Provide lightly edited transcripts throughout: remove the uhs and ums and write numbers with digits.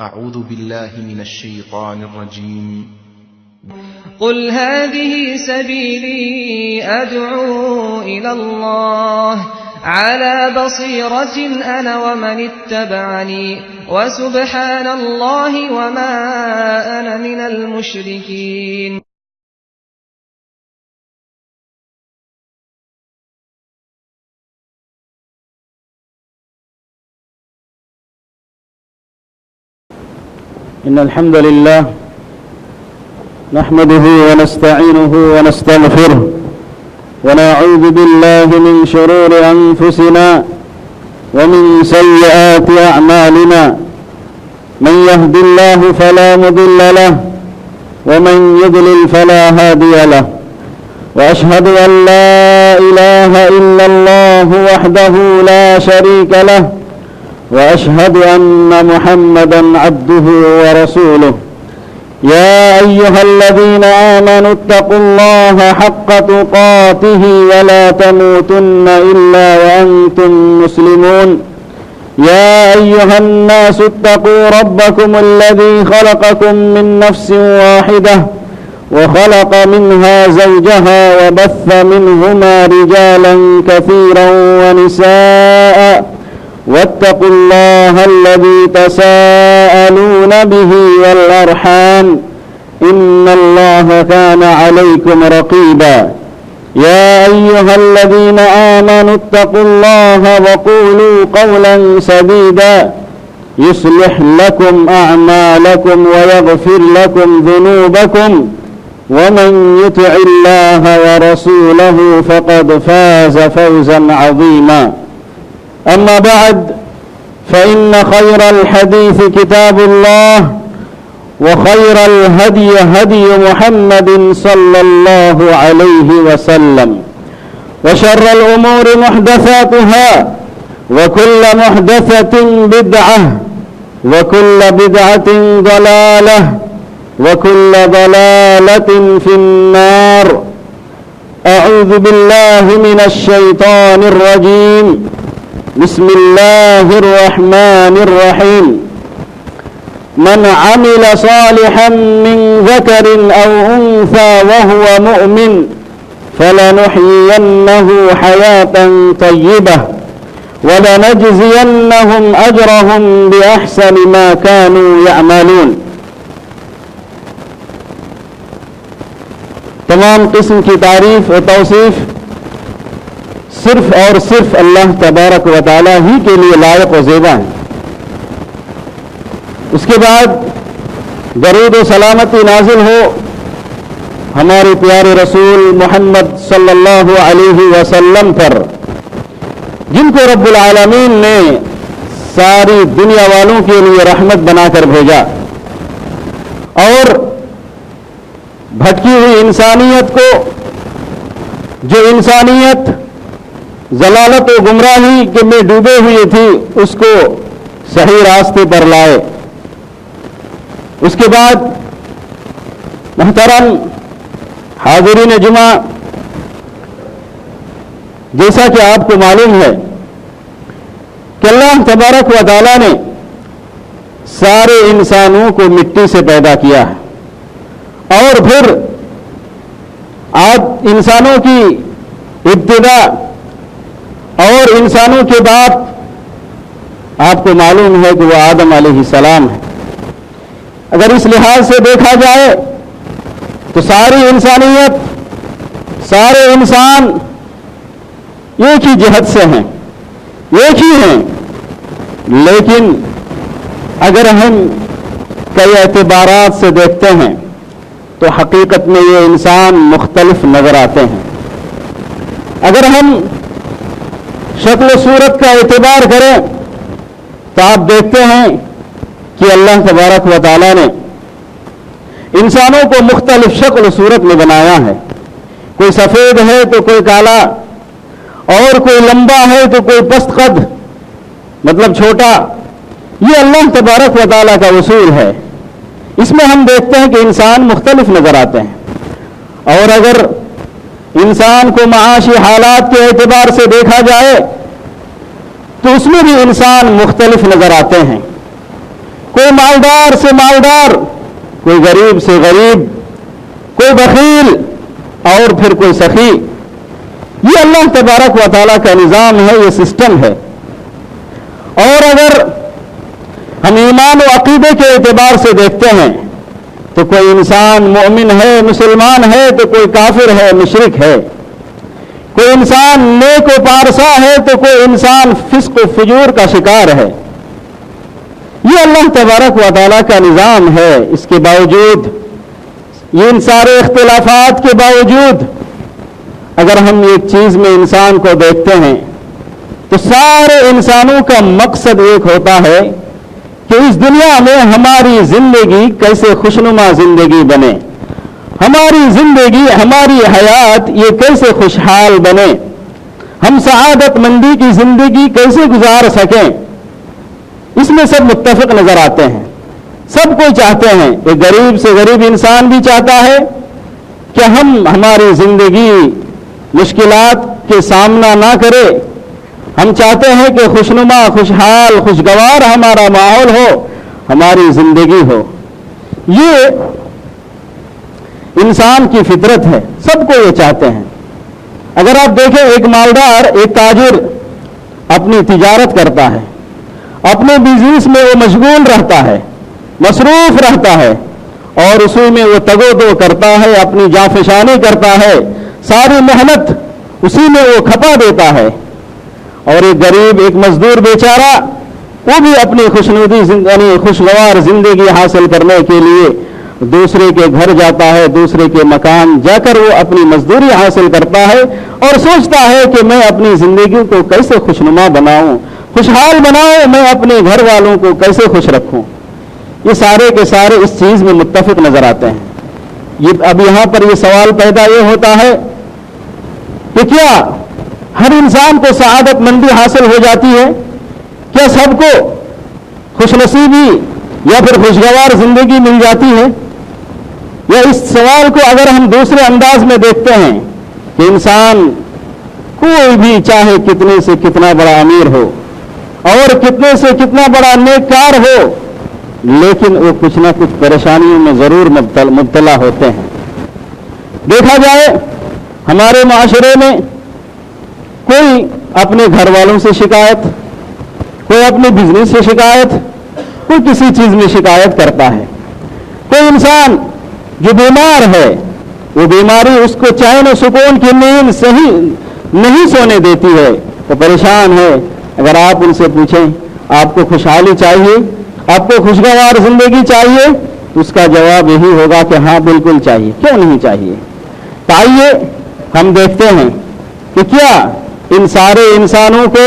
أعوذ بالله من الشيطان الرجيم. قل هذه سبيلي أدعو إلى الله على بصيرة أنا ومن اتبعني وسبحان الله وما أنا من المشركين. إن الحمد لله نحمده ونستعينه ونستغفره ونعوذ بالله من شرور أنفسنا ومن سيئات أعمالنا من يهد الله فلا مضل له ومن يضلل فلا هادي له وأشهد أن لا إله إلا الله وحده لا شريك له وأشهد أن محمدًا عبده ورسوله. يا أيها الذين آمنوا اتقوا الله حق تقاته ولا تموتن إلا وأنتم مسلمون. يا أيها الناس اتقوا ربكم الذي خلقكم من نفس واحدة وخلق منها زوجها وبث منهما رجالا كثيرا ونساء واتقوا الله الذي تساءلون به والأرحام إن الله كان عليكم رقيبا. يا أيها الذين آمنوا اتقوا الله وقولوا قولا سديدا يصلح لكم أعمالكم ويغفر لكم ذنوبكم ومن يطع الله ورسوله فقد فاز فوزا عظيما. أما بعد فإن خير الحديث كتاب الله وخير الهدي هدي محمد صلى الله عليه وسلم وشر الأمور محدثاتها وكل محدثة بدعة وكل بدعة ضلالة وكل ضلالة في النار. أعوذ بالله من الشيطان الرجيم. بسم الله الرحمن الرحيم. من عمل صالحا من ذكر أو أنثى وهو مؤمن فلنحيينه حياة طيبة ولنجزينهم أجرهم بأحسن ما كانوا يعملون. تمام قسم کی تعریف و توصیف صرف اور صرف اللہ تبارک و تعالی ہی کے لیے لائق و زیبا ہے. اس کے بعد درود و سلامتی نازل ہو ہمارے پیارے رسول محمد صلی اللہ علیہ وسلم پر، جن کو رب العالمین نے ساری دنیا والوں کے لیے رحمت بنا کر بھیجا اور بھٹکی ہوئی انسانیت کو، جو انسانیت ضلالت و گمراہی کے میں ڈوبے ہوئے تھی، اس کو صحیح راستے پر لائے. اس کے بعد محترم حاضرین جمعہ، جیسا کہ آپ کو معلوم ہے کہ اللہ تبارک و تعالی نے سارے انسانوں کو مٹی سے پیدا کیا ہے اور پھر آپ انسانوں کی ابتدا اور انسانوں کے باپ آپ کو معلوم ہے کہ وہ آدم علیہ السلام ہے. اگر اس لحاظ سے دیکھا جائے تو ساری انسانیت، سارے انسان ایک ہی جہت سے ہیں، ایک ہی ہیں، لیکن اگر ہم کئی اعتبارات سے دیکھتے ہیں تو حقیقت میں یہ انسان مختلف نظر آتے ہیں. اگر ہم شکل و صورت کا اعتبار کریں تو آپ دیکھتے ہیں کہ اللہ تبارک و تعالی نے انسانوں کو مختلف شکل و صورت میں بنایا ہے. کوئی سفید ہے تو کوئی کالا، اور کوئی لمبا ہے تو کوئی پست قد، مطلب چھوٹا. یہ اللہ تبارک و تعالی کا اصول ہے. اس میں ہم دیکھتے ہیں کہ انسان مختلف نظر آتے ہیں. اور اگر انسان کو معاشی حالات کے اعتبار سے دیکھا جائے تو اس میں بھی انسان مختلف نظر آتے ہیں. کوئی مالدار سے مالدار، کوئی غریب سے غریب، کوئی بخیل اور پھر کوئی سخی. یہ اللہ تبارک و تعالیٰ کا نظام ہے، یہ سسٹم ہے. اور اگر ہم ایمان و عقیدے کے اعتبار سے دیکھتے ہیں تو کوئی انسان مومن ہے، مسلمان ہے، تو کوئی کافر ہے، مشرک ہے. کوئی انسان نیک و پارسا ہے تو کوئی انسان فسق و فجور کا شکار ہے. یہ اللہ تبارک و تعالیٰ کا نظام ہے. اس کے باوجود، یہ ان سارے اختلافات کے باوجود، اگر ہم ایک چیز میں انسان کو دیکھتے ہیں تو سارے انسانوں کا مقصد ایک ہوتا ہے کہ اس دنیا میں ہماری زندگی کیسے خوشنما زندگی بنے، ہماری زندگی، ہماری حیات یہ کیسے خوشحال بنے، ہم سعادت مندی کی زندگی کیسے گزار سکیں. اس میں سب متفق نظر آتے ہیں. سب کوئی چاہتے ہیں، ایک غریب سے غریب انسان بھی چاہتا ہے کہ ہماری زندگی مشکلات کے سامنا نہ کرے. ہم چاہتے ہیں کہ خوشنما، خوشحال، خوشگوار ہمارا ماحول ہو، ہماری زندگی ہو. یہ انسان کی فطرت ہے، سب کو یہ چاہتے ہیں. اگر آپ دیکھیں، ایک مالدار، ایک تاجر اپنی تجارت کرتا ہے، اپنے بزنس میں وہ مشغول رہتا ہے، مصروف رہتا ہے، اور اسی میں وہ تگ و دو کرتا ہے، اپنی جانفشانی کرتا ہے، ساری محنت اسی میں وہ کھپا دیتا ہے. اور ایک غریب، ایک مزدور بیچارہ، وہ بھی اپنی خوشگوار زندگی حاصل کرنے کے لیے دوسرے کے گھر جاتا ہے، دوسرے کے مکان جا کر وہ اپنی مزدوری حاصل کرتا ہے اور سوچتا ہے کہ میں اپنی زندگی کو کیسے خوشنما بناؤں، خوشحال بناؤں، میں اپنے گھر والوں کو کیسے خوش رکھوں. یہ سارے کے سارے اس چیز میں متفق نظر آتے ہیں. اب یہاں پر یہ سوال پیدا یہ ہوتا ہے کہ کیا ہر انسان کو سعادت مندی حاصل ہو جاتی ہے؟ کیا سب کو خوش نصیبی یا پھر خوشگوار زندگی مل جاتی ہے؟ یا اس سوال کو اگر ہم دوسرے انداز میں دیکھتے ہیں کہ انسان کوئی بھی چاہے کتنے سے کتنا بڑا امیر ہو اور کتنے سے کتنا بڑا نیک کار ہو، لیکن وہ کچھ نہ کچھ پریشانیوں میں ضرور مبتلا ہوتے ہیں. دیکھا جائے ہمارے معاشرے میں کوئی اپنے گھر والوں سے شکایت، کوئی اپنے بزنس سے شکایت، کوئی کسی چیز میں شکایت کرتا ہے. کوئی انسان جو بیمار ہے، وہ بیماری اس کو چین و سکون کی نیند صحیح نہیں سونے دیتی ہے، وہ پریشان ہے. اگر آپ ان سے پوچھیں آپ کو خوشحالی چاہیے، آپ کو خوشگوار زندگی چاہیے، تو اس کا جواب یہی ہوگا کہ ہاں بالکل چاہیے، کیوں نہیں چاہیے. تو آئیے ہم دیکھتے ہیں کہ کیا ان سارے انسانوں کو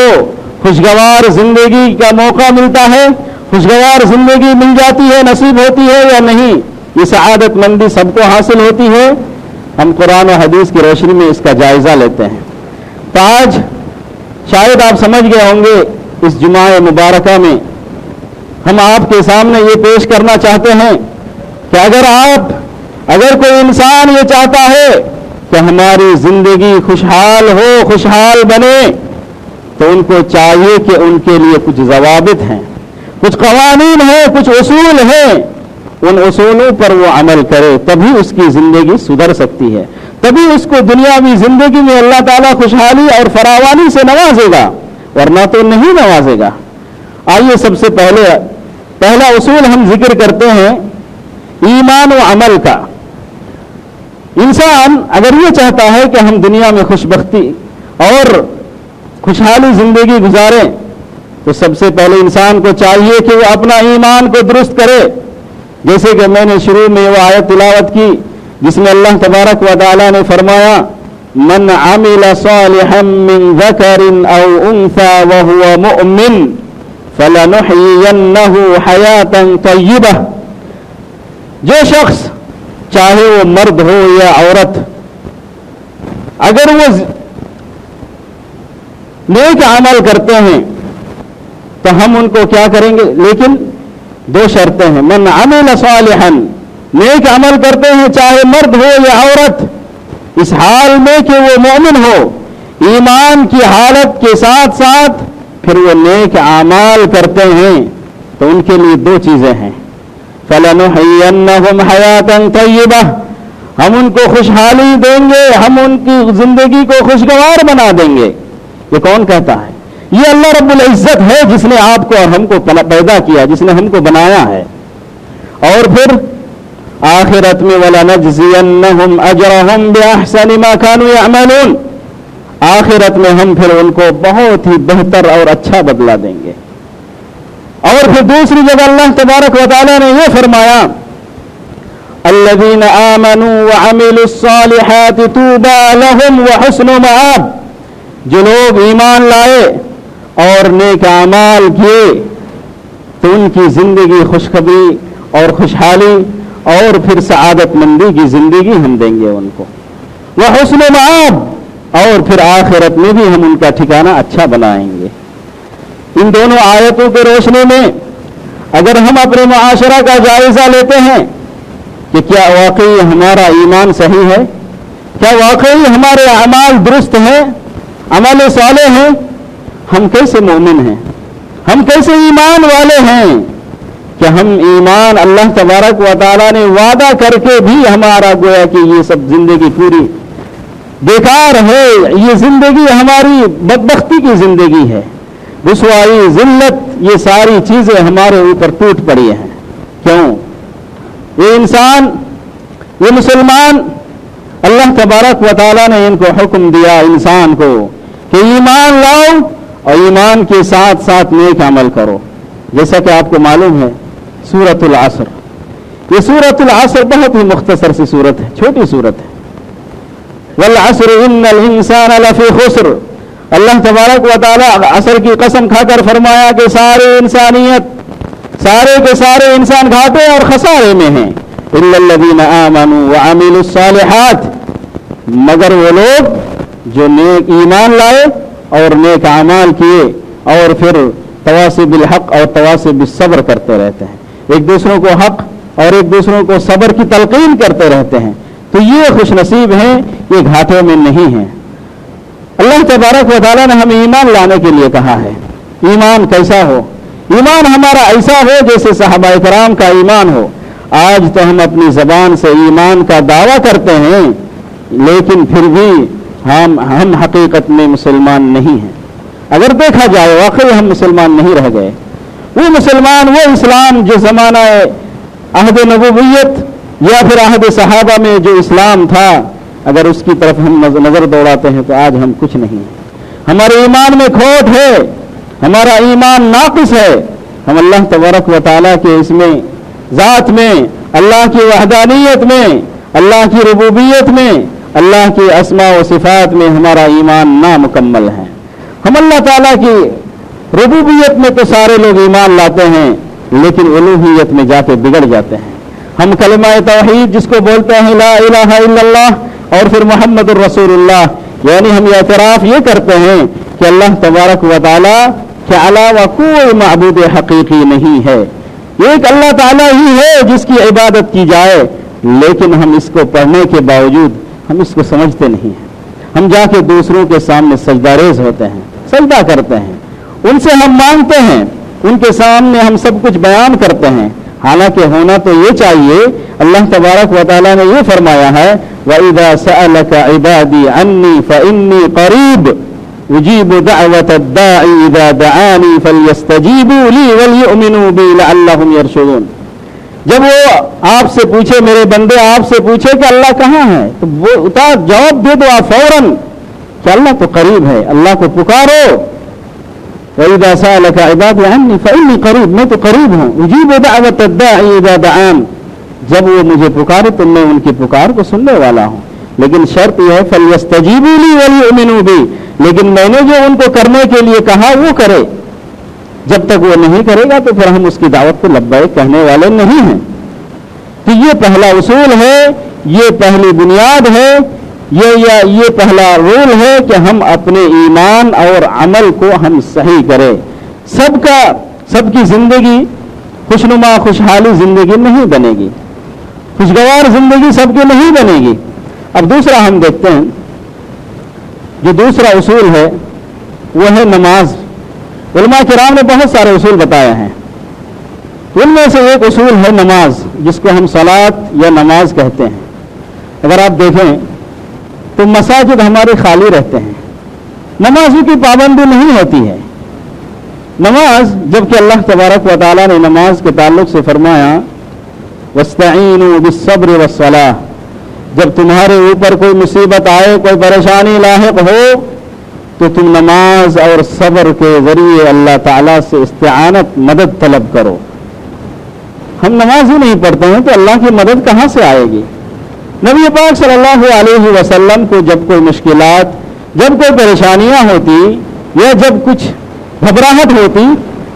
خوشگوار زندگی کا موقع ملتا ہے، خوشگوار زندگی مل جاتی ہے، نصیب ہوتی ہے یا نہیں. یہ سعادت مندی سب کو حاصل ہوتی ہے. ہم قرآن و حدیث کی روشنی میں اس کا جائزہ لیتے ہیں. تو آج شاید آپ سمجھ گئے ہوں گے، اس جمعہ مبارکہ میں ہم آپ کے سامنے یہ پیش کرنا چاہتے ہیں کہ اگر کوئی انسان یہ چاہتا ہے کہ ہماری زندگی خوشحال ہو، خوشحال بنے، تو ان کو چاہیے کہ ان کے لیے کچھ ضوابط ہیں، کچھ قوانین ہیں، کچھ اصول ہیں. ان اصولوں پر وہ عمل کرے، تبھی اس کی زندگی سدھر سکتی ہے، تبھی اس کو دنیاوی زندگی میں اللہ تعالیٰ خوشحالی اور فراوانی سے نوازے گا، ورنہ تو نہیں نوازے گا. آئیے سب سے پہلا اصول ہم ذکر کرتے ہیں ایمان و عمل کا. انسان اگر یہ چاہتا ہے کہ ہم دنیا میں خوشبختی اور خوشحالی زندگی گزاریں، تو سب سے پہلے انسان کو چاہیے کہ وہ اپنا ایمان کو درست کرے. جیسے کہ میں نے شروع میں وہ آیت تلاوت کی جس میں اللہ تبارک و تعالی نے فرمایا، من عمل صالحا من ذکر او انثى وهو مؤمن فلنحيينه حیاتا طیبہ. جو شخص چاہے وہ مرد ہو یا عورت، اگر وہ نیک عمل کرتے ہیں تو ہم ان کو کیا کریں گے؟ لیکن دو شرطیں ہیں. من عمل صالحا، نیک عمل کرتے ہیں چاہے مرد ہو یا عورت، اس حال میں کہ وہ مومن ہو، ایمان کی حالت کے ساتھ ساتھ پھر وہ نیک اعمال کرتے ہیں. تو ان کے لیے دو چیزیں ہیں، فَلَنُحْيِيَنَّهُمْ حَيَاةً طَيِّبَةً، ہم ان کو خوشحالی دیں گے، ہم ان کی زندگی کو خوشگوار بنا دیں گے۔ یہ کون کہتا ہے؟ یہ اللہ رب العزت ہے جس نے آپ کو اور ہم کو پیدا کیا، جس نے ہم کو بنایا ہے۔ اور پھر آخرت میں وَلَنَجْزِيَنَّهُمْ أَجْرَهُمْ بِأَحْسَنِ مَا كَانُوا يَعْمَلُونَ، آخرت میں ہم پھر ان کو بہت ہی بہتر اور اچھا بدلہ دیں گے۔ اور پھر دوسری جگہ اللہ تبارک و تعالیٰ نے یہ فرمایا، الذين آمنوا وعملوا الصالحات طوبى لهم وحسن مآب، جو لوگ ایمان لائے اور نیک اعمال کیے تو ان کی زندگی خوشخبری اور خوشحالی اور پھر سعادت مندی کی زندگی ہم دیں گے ان کو، وحسن مآب، اور پھر آخرت میں بھی ہم ان کا ٹھکانہ اچھا بنائیں گے۔ ان دونوں آیتوں کے روشنی میں اگر ہم اپنے معاشرہ کا جائزہ لیتے ہیں کہ کیا واقعی ہمارا ایمان صحیح ہے، کیا واقعی ہمارے اعمال درست ہیں، عمل صالح ہیں، ہم کیسے مومن ہیں، ہم کیسے ایمان والے ہیں کہ ہم ایمان اللہ تبارک و تعالیٰ نے وعدہ کر کے بھی ہمارا گویا کہ یہ سب زندگی پوری بیکار ہے، یہ زندگی ہماری بدبختی کی زندگی ہے، رسوائی، ذلت، یہ ساری چیزیں ہمارے اوپر ٹوٹ پڑی ہیں۔ کیوں؟ یہ انسان، یہ مسلمان، اللہ تبارک و تعالیٰ نے ان کو حکم دیا انسان کو کہ ایمان لاؤ اور ایمان کے ساتھ ساتھ نیک عمل کرو۔ جیسا کہ آپ کو معلوم ہے سورۃ العصر، یہ سورۃ العصر بہت ہی مختصر سی سورت ہے، چھوٹی سورت ہے۔ والعصر ان الانسان لفی خسر، اللہ تبارک و تعالیٰ عصر کی قسم کھا کر فرمایا کہ سارے انسانیت، سارے کے سارے انسان گھاٹے اور خسارے میں ہیں، الا الذین آمنوا وعملوا الصالحات، مگر وہ لوگ جو نیک ایمان لائے اور نیک اعمال کیے اور پھر تواصی بالحق اور تواصی بالصبر کرتے رہتے ہیں، ایک دوسروں کو حق اور ایک دوسروں کو صبر کی تلقین کرتے رہتے ہیں، تو یہ خوش نصیب ہیں، یہ گھاٹے میں نہیں ہیں۔ اللہ تبارک و تعالیٰ نے ہمیں ایمان لانے کے لیے کہا ہے۔ ایمان کیسا ہو؟ ایمان ہمارا ایسا ہو جیسے صحابہ کرام کا ایمان ہو۔ آج تو ہم اپنی زبان سے ایمان کا دعویٰ کرتے ہیں لیکن پھر بھی ہم حقیقت میں مسلمان نہیں ہیں۔ اگر دیکھا جائے واقعی ہم مسلمان نہیں رہ گئے۔ وہ مسلمان، وہ اسلام جو زمانہ عہد نبویت یا پھر عہد صحابہ میں جو اسلام تھا، اگر اس کی طرف ہم نظر دوڑاتے ہیں تو آج ہم کچھ نہیں ہیں۔ ہمارے ایمان میں کھوٹ ہے، ہمارا ایمان ناقص ہے۔ ہم اللہ تبارک و تعالیٰ کے اس میں ذات میں، اللہ کی وحدانیت میں، اللہ کی ربوبیت میں، اللہ کی اسماء و صفات میں ہمارا ایمان نامکمل ہے۔ ہم اللہ تعالیٰ کی ربوبیت میں تو سارے لوگ ایمان لاتے ہیں لیکن الوہیت میں جا کے بگڑ جاتے ہیں۔ ہم کلمہ توحید جس کو بولتے ہیں لا الہ الا اللہ اور پھر محمد الرسول اللہ، یعنی ہم یہ اعتراف یہ کرتے ہیں کہ اللہ تبارک و تعالیٰ کے علاوہ کوئی معبود حقیقی نہیں ہے، ایک اللہ تعالیٰ ہی ہے جس کی عبادت کی جائے، لیکن ہم اس کو پڑھنے کے باوجود ہم اس کو سمجھتے نہیں ہیں۔ ہم جا کے دوسروں کے سامنے سجدہ ریز ہوتے ہیں، سجدہ کرتے ہیں، ان سے ہم مانگتے ہیں، ان کے سامنے ہم سب کچھ بیان کرتے ہیں، حالانکہ ہونا تو یہ چاہیے۔ اللہ تبارک و تعالیٰ نے یہ فرمایا ہے وَإِذَا سَأَلَكَ عِبَادِي عَنِّي فَإِنِّي قَرِيبٌ أُجِيبُ دَعْوَةَ الدَّاعِ إِذَا دَعَانِي فَلْيَسْتَجِيبُوا لِي وَلْيُؤْمِنُوا بِي لَعَلَّهُمْ يَرْشُدُونَ۔ جب وہ آپ سے پوچھے، میرے بندے آپ سے پوچھے کہ اللہ کہاں ہے، تو وہ جواب دے دو آپ فوراً کہ اللہ تو قریب ہے، اللہ کو پکارو۔ وَإِذَا سَأَلَكَ عِبَادِي عَنِّي فَإِنِّي قَرِيبٌ، میں تو قریب ہوں، أُجِيبُ دَعْوَةَ الدَّاعِ إِذَا دَعَانِ، جب وہ مجھے پکارے تو میں ان کی پکار کو سننے والا ہوں، لیکن شرط یہ ہے فَلْيَسْتَجِيبُوا لِي وَلْيُؤْمِنُوا بِي، لیکن میں نے جو ان کو کرنے کے لیے کہا وہ کرے۔ جب تک وہ نہیں کرے گا تو پھر ہم اس کی دعوت کو لبیک کہنے والے نہیں ہیں۔ تو یہ پہلا اصول ہے، یہ پہلی بنیاد ہے، یہ پہلا رول ہے کہ ہم اپنے ایمان اور عمل کو ہم صحیح کریں۔ سب کی زندگی خوشنما خوشحالی زندگی نہیں بنے گی، خوشگوار زندگی سب کی نہیں بنے گی۔ اب دوسرا ہم دیکھتے ہیں، جو دوسرا اصول ہے وہ ہے نماز۔ علماء کرام نے بہت سارے اصول بتایا ہیں، ان میں سے ایک اصول ہے نماز، جس کو ہم صلاۃ یا نماز کہتے ہیں۔ اگر آپ دیکھیں تو مساجد ہمارے خالی رہتے ہیں، نمازوں کی پابندی نہیں ہوتی ہے۔ نماز، جبکہ اللہ تبارک و تعالیٰ نے نماز کے تعلق سے فرمایا وَاسْتَعِينُوا بِالصَّبْرِ وَالصَّلَاةِ، جب تمہارے اوپر کوئی مصیبت آئے، کوئی پریشانی لاحق ہو تو تم نماز اور صبر کے ذریعے اللہ تعالیٰ سے استعانت، مدد طلب کرو۔ ہم نماز ہی نہیں پڑھتے ہیں تو اللہ کی مدد کہاں سے آئے گی؟ نبی پاک صلی اللہ علیہ وسلم کو جب کوئی مشکلات، جب کوئی پریشانیاں ہوتی یا جب کچھ گھبراہٹ ہوتی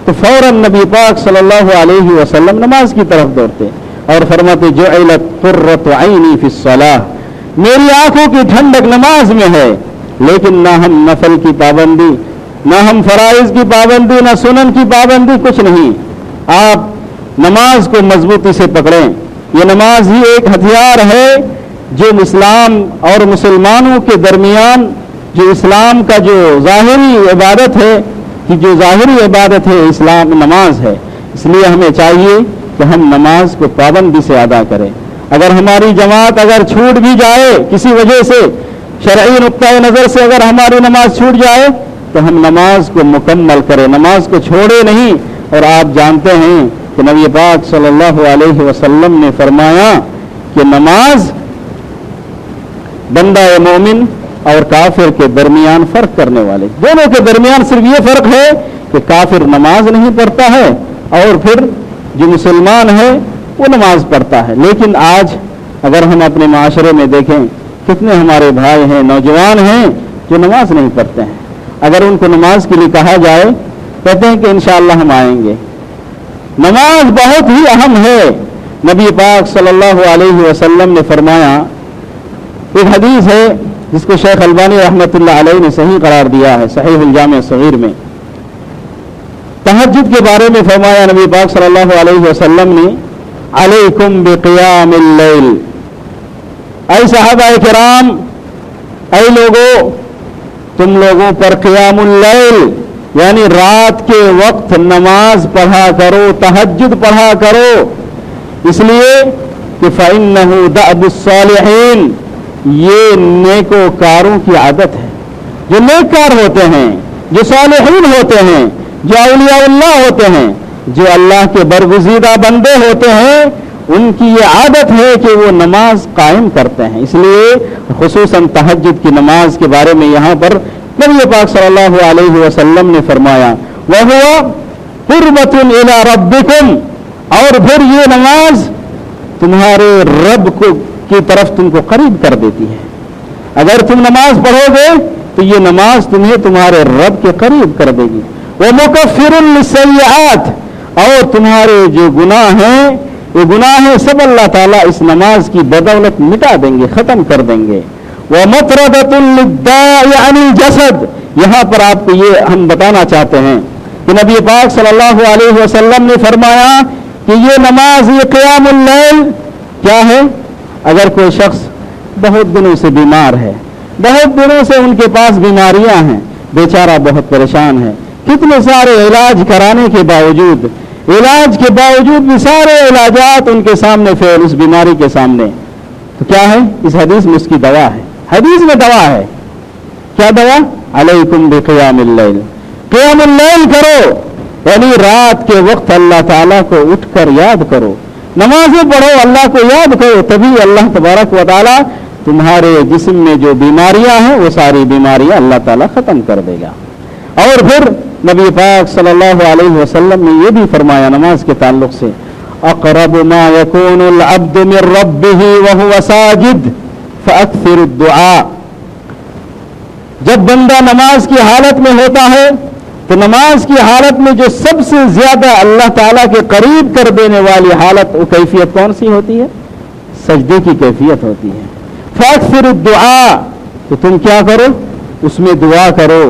تو فوراً نبی پاک صلی اللہ علیہ وسلم نماز کی طرف دوڑتے اور فرماتے جعلت قرۃ عینی فی الصلاۃ، میری آنکھوں کی ٹھنڈک نماز میں ہے۔ لیکن نہ ہم نفل کی پابندی، نہ ہم فرائض کی پابندی، نہ سنن کی پابندی، کچھ نہیں۔ آپ نماز کو مضبوطی سے پکڑیں، یہ نماز ہی ایک ہتھیار ہے جو اسلام اور مسلمانوں کے درمیان، جو اسلام کا جو ظاہری عبادت ہے، کہ جو ظاہری عبادت ہے اسلام نماز ہے، اس لیے ہمیں چاہیے کہ ہم نماز کو پابندی سے ادا کریں۔ اگر ہماری جماعت اگر چھوٹ بھی جائے کسی وجہ سے، شرعی نقطۂ نظر سے اگر ہماری نماز چھوٹ جائے تو ہم نماز کو مکمل کریں، نماز کو چھوڑے نہیں۔ اور آپ جانتے ہیں کہ نبی پاک صلی اللہ علیہ وسلم نے فرمایا کہ نماز بندہ مومن اور کافر کے درمیان فرق کرنے والے، دونوں کے درمیان صرف یہ فرق ہے کہ کافر نماز نہیں پڑھتا ہے اور پھر جو مسلمان ہے وہ نماز پڑھتا ہے۔ لیکن آج اگر ہم اپنے معاشرے میں دیکھیں کتنے ہمارے بھائی ہیں، نوجوان ہیں جو نماز نہیں پڑھتے ہیں۔ اگر ان کو نماز کے لیے کہا جائے کہتے ہیں کہ انشاءاللہ ہم آئیں گے۔ نماز بہت ہی اہم ہے۔ نبی پاک صلی اللہ علیہ وسلم نے فرمایا، ایک حدیث ہے جس کو شیخ البانی رحمۃ اللہ علیہ نے صحیح قرار دیا ہے، صحیح الجامع الصغیر میں، تہجد کے بارے میں فرمایا نبی پاک صلی اللہ علیہ وسلم نے علیکم بقیام اللیل، اے صحابہ کرام، اے لوگوں، تم لوگوں پر قیام اللیل یعنی رات کے وقت نماز پڑھا کرو، تہجد پڑھا کرو، اس لیے کہ فإنہ دأب الصالحین، یہ نیکوکاروں کی عادت ہے۔ جو نیککار ہوتے ہیں، جو صالحین ہوتے ہیں، جو اولیاء اللہ ہوتے ہیں، جو اللہ کے برگزیدہ بندے ہوتے ہیں، ان کی یہ عادت ہے کہ وہ نماز قائم کرتے ہیں۔ اس لیے خصوصاً تہجد کی نماز کے بارے میں یہاں پر نبی پاک صلی اللہ علیہ وسلم نے فرمایا وَهُوَ قُرْبَةٌ إِلَىٰ رَبِّكُمْ، اور پھر یہ نماز تمہارے رب کی طرف تم کو قریب کر دیتی ہے۔ اگر تم نماز پڑھو گے تو یہ نماز تمہیں تمہارے رب کے قریب کر دے گی۔ وَمُكَفِّرٌ لِلسَّيِّئَاتِ، اور تمہارے جو گناہ ہیں، یہ گناہ سب اللہ تعالیٰ اس نماز کی بدولت مٹا دیں گے، ختم کر دیں گے۔ وَمَطْرَدَةٌ لِلدَّاءِ عَنِ الْجَسَدِ، یہاں پر آپ کو یہ ہم بتانا چاہتے ہیں کہ نبی پاک صلی اللہ علیہ وسلم نے فرمایا کہ یہ نماز، یہ قیام اللیل کیا ہے؟ اگر کوئی شخص بہت دنوں سے بیمار ہے، بہت دنوں سے ان کے پاس بیماریاں ہیں، بیچارہ بہت پریشان ہے، کتنے سارے علاج کرانے کے باوجود، علاج کے باوجود بھی سارے علاجات ان کے سامنے فیل، اس بیماری کے سامنے، تو کیا ہے؟ اس حدیث میں اس کی دوا ہے، حدیث میں دوا ہے۔ کیا دوا؟ علیکم بقیام اللیل، قیام اللیل کرو، یعنی رات کے وقت اللہ تعالیٰ کو اٹھ کر یاد کرو، نمازیں پڑھو، اللہ کو یاد کرو، تبھی اللہ تبارک و تعالیٰ تمہارے جسم میں جو بیماریاں ہیں وہ ساری بیماریاں اللہ تعالیٰ ختم کر دے گا۔ اور پھر نبی پاک صلی اللہ علیہ وسلم نے یہ بھی فرمایا نماز کے تعلق سے اقرب ما یکون العبد من ربہ وہو ساجد فاکثر الدعاء، جب بندہ نماز کی حالت میں ہوتا ہے تو نماز کی حالت میں جو سب سے زیادہ اللہ تعالیٰ کے قریب کر دینے والی حالت، وہ کیفیت کون سی ہوتی ہے؟ سجدے کی کیفیت ہوتی ہے۔ فاکثر الدعاء، تو تم کیا کرو؟ اس میں دعا کرو،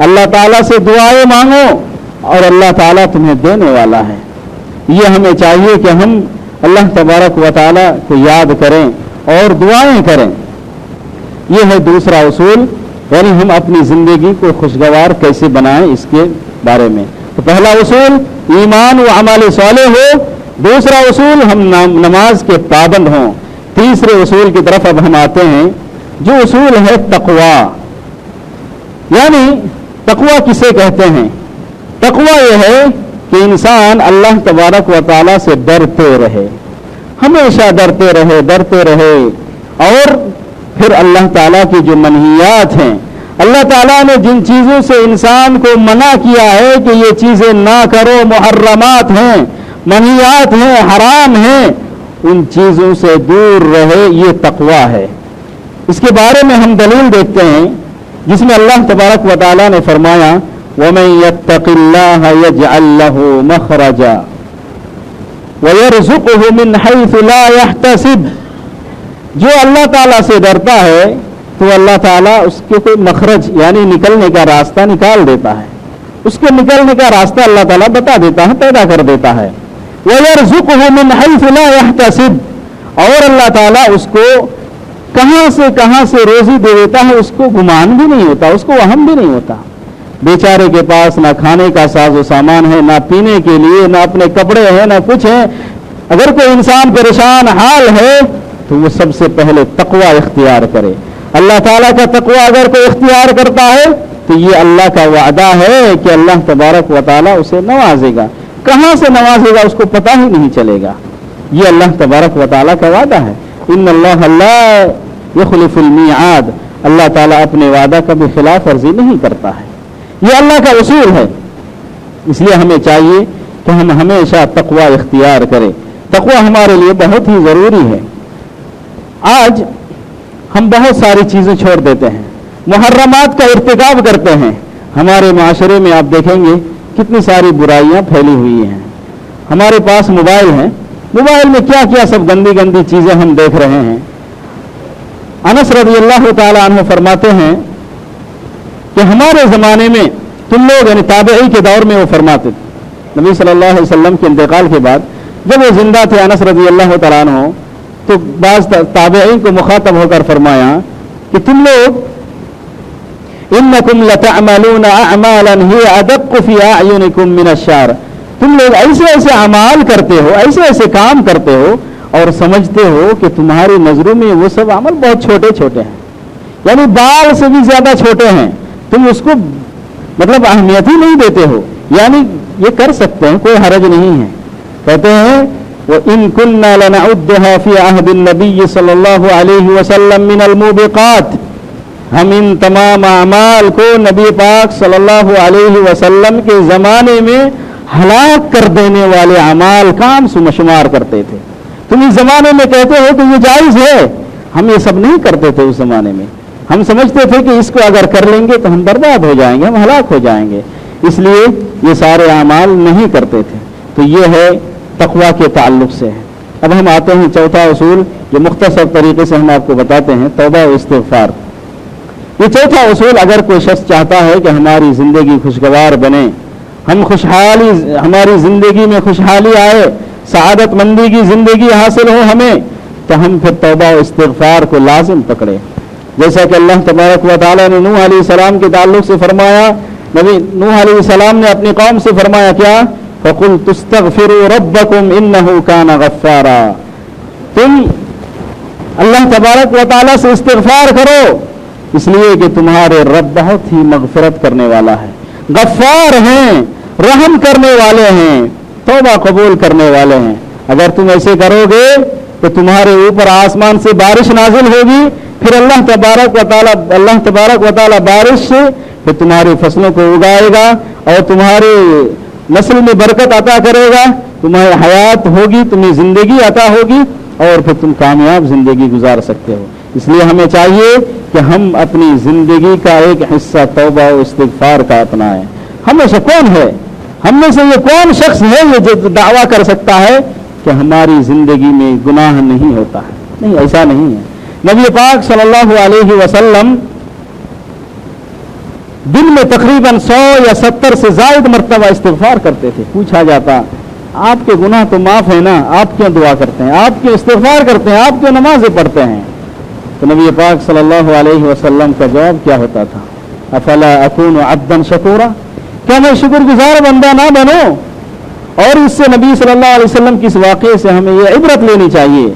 اللہ تعالیٰ سے دعائیں مانگو اور اللہ تعالیٰ تمہیں دینے والا ہے۔ یہ ہمیں چاہیے کہ ہم اللہ تبارک و تعالیٰ کو یاد کریں اور دعائیں کریں۔ یہ ہے دوسرا اصول، یعنی ہم اپنی زندگی کو خوشگوار کیسے بنائیں اس کے بارے میں۔ تو پہلا اصول ایمان و عمل صالح ہو، دوسرا اصول ہم نماز کے پابند ہوں. تیسرے اصول کی طرف اب ہم آتے ہیں جو اصول ہے تقوی. یعنی تقوی کسے کہتے ہیں؟ تقوی یہ ہے کہ انسان اللہ تبارک و تعالیٰ سے ڈرتے رہے, ہمیشہ ڈرتے رہے اور پھر اللہ تعالیٰ کی جو منہیات ہیں, اللہ تعالیٰ نے جن چیزوں سے انسان کو منع کیا ہے کہ یہ چیزیں نہ کرو, محرمات ہیں, منہیات ہیں, حرام ہیں, ان چیزوں سے دور رہے, یہ تقوی ہے. اس کے بارے میں ہم دلیل دیکھتے ہیں جس میں اللہ تبارک و تعالیٰ نے فرمایا وَمَن يَتَّقِ اللَّهَ يَجْعَل لَّهُ مَخْرَجًا وَيَرْزُقْهُ مِنْ حَيْثُ لَا يَحْتَسِبُ. جو اللہ تعالیٰ سے ڈرتا ہے تو اللہ تعالیٰ اس کے کوئی مخرج یعنی نکلنے کا راستہ نکال دیتا ہے, اس کے نکلنے کا راستہ اللہ تعالیٰ بتا دیتا ہے, پیدا کر دیتا ہے. وَيَرْزُقْهُ مِنْ حَيْثُ لَا يَحْتَسِبُ, اور اللہ تعالیٰ اس کو کہاں سے روزی دے دیتا ہے, اس کو گمان بھی نہیں ہوتا, اس کو وہم بھی نہیں ہوتا. بیچارے کے پاس نہ کھانے کا ساز و سامان ہے, نہ پینے کے لیے, نہ اپنے کپڑے ہیں, نہ کچھ ہے. اگر کوئی انسان پریشان حال ہے تو وہ سب سے پہلے تقوی اختیار کرے. اللہ تعالیٰ کا تقوی اگر کوئی اختیار کرتا ہے تو یہ اللہ کا وعدہ ہے کہ اللہ تبارک و تعالیٰ اسے نوازے گا. کہاں سے نوازے گا اس کو پتہ ہی نہیں چلے گا. یہ اللہ تبارک و تعالیٰ کا وعدہ ہے. ان اللہ لا یخلف المیعاد, اللہ تعالیٰ اپنے وعدہ کا بھی خلاف ورزی نہیں کرتا ہے. یہ اللہ کا اصول ہے. اس لیے ہمیں چاہیے کہ ہم ہمیشہ تقوی اختیار کریں. تقوی ہمارے لیے بہت ہی ضروری ہے. آج ہم بہت ساری چیزیں چھوڑ دیتے ہیں, محرمات کا ارتکاب کرتے ہیں. ہمارے معاشرے میں آپ دیکھیں گے کتنی ساری برائیاں پھیلی ہوئی ہیں. ہمارے پاس موبائل ہیں, موبائل میں کیا کیا سب گندی چیزیں ہم دیکھ رہے ہیں. انس رضی اللہ تعالی عنہ فرماتے ہیں کہ ہمارے زمانے میں تم لوگ یعنی تابعی کے دور میں وہ فرماتے تھے, نبی صلی اللہ علیہ وسلم کے انتقال کے بعد جب وہ زندہ تھے انس رضی اللہ تعالیٰ عنہ, تو بعض تابعین کو مخاطب ہو کر فرمایا کہ تم لوگ انکم لتعملون اعمالا ہی ادق فی اعینکم من الشعر, تم لوگ ایسے اعمال کرتے ہو, ایسے کام کرتے ہو اور سمجھتے ہو کہ تمہاری نظروں میں وہ سب عمل بہت چھوٹے ہیں, یعنی بال سے بھی زیادہ چھوٹے ہیں, تم اس کو مطلب اہمیت ہی نہیں دیتے ہو. یعنی یہ کر سکتے ہیں, کوئی حرج نہیں ہے. کہتے ہیں وَإِن كُنَّا لَنَعُدُّهَا فِي عَهْدِ النَّبِيِّ صلی اللہ علیہ وسلم من الموبقات, ہم ان تمام اعمال کو نبی پاک صلی اللہ علیہ وسلم کے زمانے میں ہلاک کر دینے والے اعمال کام شمار کرتے تھے. تم اس زمانے میں کہتے ہو کہ یہ جائز ہے, ہم یہ سب نہیں کرتے تھے. اس زمانے میں ہم سمجھتے تھے کہ اس کو اگر کر لیں گے تو ہم برباد ہو جائیں گے, ہم ہلاک ہو جائیں گے, اس لیے یہ سارے اعمال نہیں کرتے تھے. تو یہ ہے تقوی کے تعلق سے ہے. اب ہم آتے ہیں چوتھا اصول جو مختصر طریقے سے ہم آپ کو بتاتے ہیں, توبہ و استغفار. یہ چوتھا اصول اگر کوئی شخص چاہتا ہے کہ ہماری زندگی خوشگوار بنے, ہماری زندگی میں خوشحالی آئے, سعادت مندی کی زندگی حاصل ہو ہمیں, تو ہم پھر توبہ و استغفار کو لازم پکڑے. جیسا کہ اللہ تبارک و تعالیٰ نے نوح علیہ السلام کے تعلق سے فرمایا, نبی نوح علیہ السلام نے اپنی قوم سے فرمایا کیا, فَقُلْتُ اسْتَغْفِرُوا رَبَّكُمْ إِنَّهُ كَانَ غَفَّارًا, تم اللہ تبارک و تعالیٰ سے استغفار کرو اس لیے کہ تمہارے رب بہت ہی مغفرت کرنے والا ہے, غفار ہیں, رحم کرنے والے ہیں, توبہ قبول کرنے والے ہیں. اگر تم ایسے کرو گے تو تمہارے اوپر آسمان سے بارش نازل ہوگی, پھر اللہ تبارک و تعالیٰ بارش سے پھر تمہاری فصلوں کو اگائے گا اور تمہاری نسل میں برکت عطا کرے گا, تمہاری حیات ہوگی, تمہیں زندگی عطا ہوگی اور پھر تم کامیاب زندگی گزار سکتے ہو. اس لیے ہمیں چاہیے کہ ہم اپنی زندگی کا ایک حصہ توبہ و استغفار کا اپنائیں. ہم میں سے کون ہے, ہم میں سے یہ کون شخص ہے یہ جو دعویٰ کر سکتا ہے کہ ہماری زندگی میں گناہ نہیں ہوتا ہے؟ نہیں, ایسا نہیں ہے. نبی پاک صلی اللہ علیہ وسلم دن میں تقریباً 100 یا 70 سے زائد مرتبہ استغفار کرتے تھے. پوچھا جاتا آپ کے گناہ تو معاف ہے نا, آپ کیوں دعا کرتے ہیں, آپ کیوں استغفار کرتے ہیں, آپ کیوں نمازیں پڑھتے ہیں؟ تو نبی پاک صلی اللہ علیہ وسلم کا جواب کیا ہوتا تھا, افلا اکون عبدا شکورا, کیا میں شکر گزار بندہ نہ بنوں؟ اور اس سے نبی صلی اللہ علیہ وسلم کی اس واقعے سے ہمیں یہ عبرت لینی چاہیے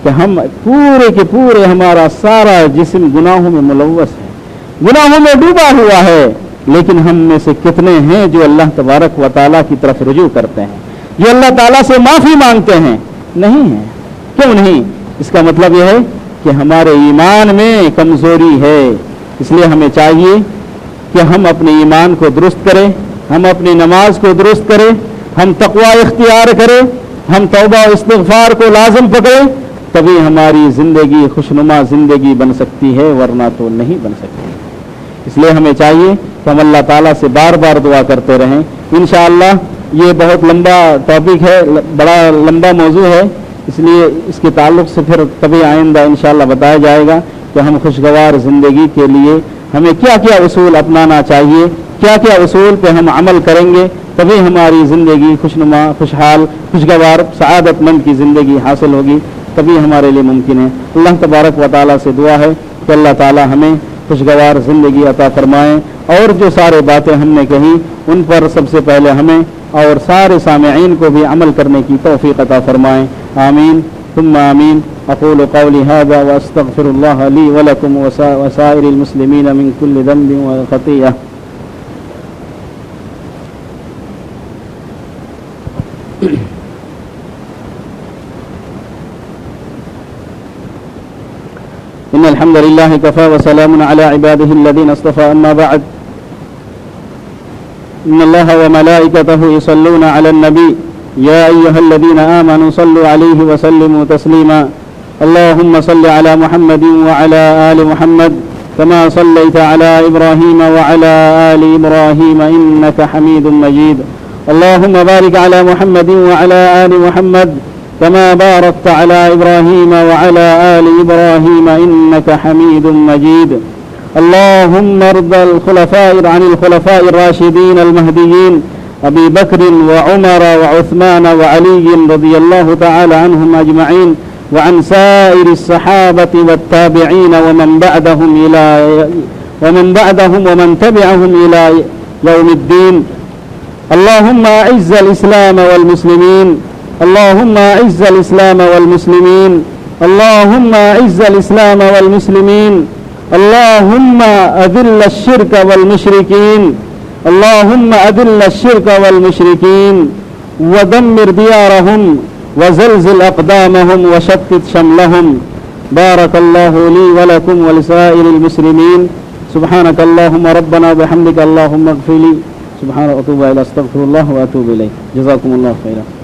کہ ہم پورے کے پورے ہمارا سارا جسم گناہوں میں ملوث ہے، گناہوں میں ڈوبا ہوا ہے، لیکن ہم میں سے کتنے ہیں جو اللہ تبارک و تعالیٰ کی طرف رجوع کرتے ہیں، جو اللہ تعالیٰ سے معافی مانگتے ہیں؟ نہیں ہیں۔ کیوں نہیں؟ اس کا مطلب یہ ہے کہ ہمارے ایمان میں کمزوری ہے۔ اس لیے ہمیں چاہیے کہ ہم اپنے ایمان کو درست کریں، ہم اپنی نماز کو درست کریں، ہم تقوی اختیار کریں، ہم توبہ و استغفار کو لازم پکڑیں، تبھی ہماری زندگی خوشنما زندگی بن سکتی ہے، ورنہ تو نہیں بن سکتی۔ اس لیے ہمیں چاہیے کہ ہم اللہ تعالیٰ سے بار بار دعا کرتے رہیں۔ انشاءاللہ یہ بہت لمبا ٹاپک ہے، بڑا لمبا موضوع ہے، اس لیے اس کے تعلق سے پھر کبھی آئندہ انشاءاللہ بتایا جائے گا کہ ہم خوشگوار زندگی کے لیے ہمیں کیا کیا اصول اپنانا چاہیے، کیا کیا اصول پہ ہم عمل کریں گے، تبھی ہماری زندگی خوشنما، خوشحال، خوشگوار، سعادت مند کی زندگی حاصل ہوگی، تبھی ہمارے لیے ممکن ہے۔ اللہ تبارک و تعالیٰ سے دعا ہے کہ اللہ تعالیٰ ہمیں خوشگوار زندگی عطا فرمائیں، اور جو سارے باتیں ہم نے کہی ان پر سب سے پہلے ہمیں اور سارے سامعین کو بھی عمل کرنے کی توفیق عطا فرمائیں۔ آمین ثم آمین۔ اقول قولی هذا واستغفر الله لي ولكم وسائر المسلمين من كل ذنب وخطيئة۔ إن الحمد لله كفى وسلام على عباده الذين اصطفى، أما بعد، إن الله وملائكته يصلون على النبي يا أيها الذين آمنوا صلوا عليه وسلموا تسليما، اللهم صل على محمد وعلى آل محمد كما صليت على إبراهيم وعلى آل إبراهيم إنك حميد مجيد، اللهم بارك على محمد وعلى آل محمد كما باركت على إبراهيم وعلى آل إبراهيم إنك حميد مجيد، اللهم ارض عن الخلفاء الراشدين المهديين أبي بكر وعمر وعثمان وعلي رضي الله تعالى عنهم أجمعين، وعن سائر الصحابة والتابعين ومن بعدهم ومن تبعهم إلى يوم الدين، اللهم أعز الإسلام والمسلمين، اللهم أعز الإسلام والمسلمين، اللهم أعز الإسلام والمسلمين، اللهم أذل الشرك والمشركين، اللهم أذل الشرك والمشركين ودمر ديارهم وزلزل أقدامهم وشتت شملهم، بارك الله لي ولكم ولسائر المسلمين، سبحانك اللهم ربنا وبحمدك اللهم اغفر لي، سبحان وأتوب إلى، أستغفر الله وأتوب إليه، جزاكم الله خيرا۔